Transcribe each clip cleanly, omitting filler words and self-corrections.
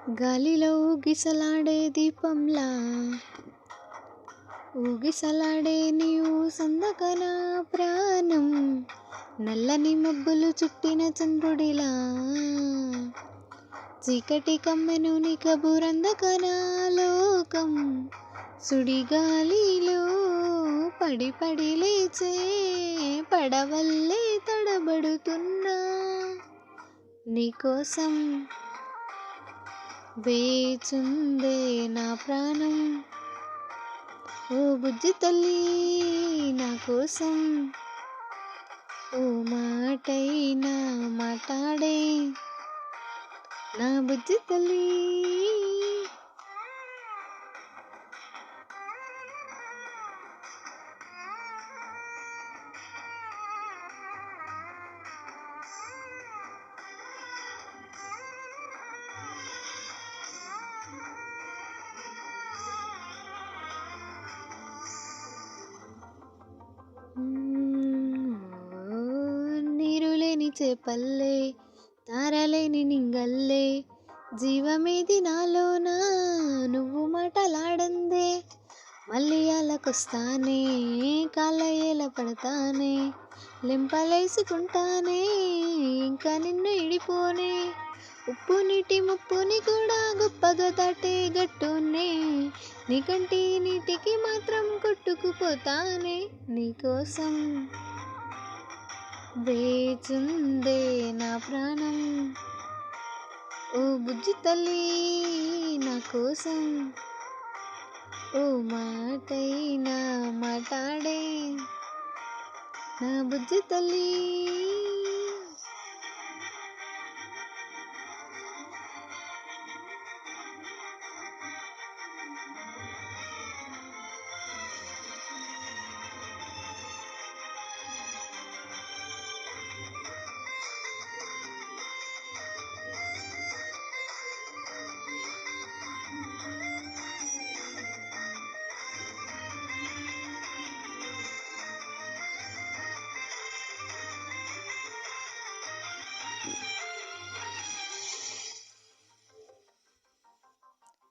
గాలిలో ఊగిసలాడే దీపంలా ఊగిసలాడే నీవు సందకన ప్రాణం నల్లని మబ్బులు చుట్టిన చంద్రుడిలా చీకటి కమ్మెను నీ కబురందకన లోకం సుడిగాలిలో పడి పడి లేచే పడవల్లే తడబడుతున్నా నీకోసం వేచుందే నా ప్రాణం ఓ బుజ్జి తల్లి నా కోసం ఓ మాటైనా మాట్లాడే నా బుజ్జి తల్లి. నీరులేని చేపల్లే తారలేని నింగల్లే జీవమేది నాలోన నువ్వు మాటలాడందే మళ్ళీ అలకొస్తానే కాళ్ళ పడతానే లెంపలేసుకుంటానే ఇంకా నిన్ను ఇడిపోనే ఉప్పు నీటి ముప్పుని కూడా గొప్పగా దాటే గట్టునే నీ కంటి నీటికి మాత్రం కొట్టుకుపోతానే నీకోసం వేచుందే నా ప్రాణం ఓ బుజ్జి తల్లి నా కోసం ఓ మాటైనా మాట్లాడే నా బుజ్జి తల్లి.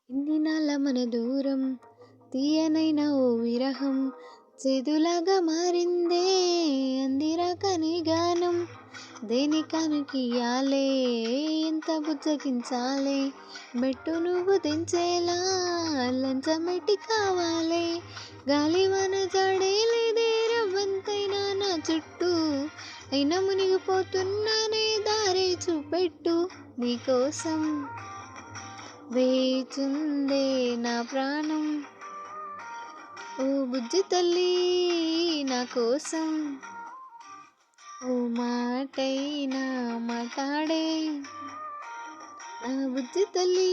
ఇన్ని నాళ్ళ మన దూరం తీయనైన ఓ విరహం చేదులాగా మారిందే అందిరాక నీ గానం దేనికనుకియాలే ఎంత బుజ్జగించాలే బెట్టు నువ్వు తెంచేలా లంచమెట్టి కావాలే గాలివాన జాడే లేదే రవ్వంతైనా నా చుట్టూ అయినా మునిగిపోతున్నానే దారే చూపెట్టు నీకోసం వేచుందే నా ప్రాణం ఓ బుజ్జి తల్లి నా కోసం ఓ మాటైనా మాట్లాడే నా బుజ్జి తల్లి.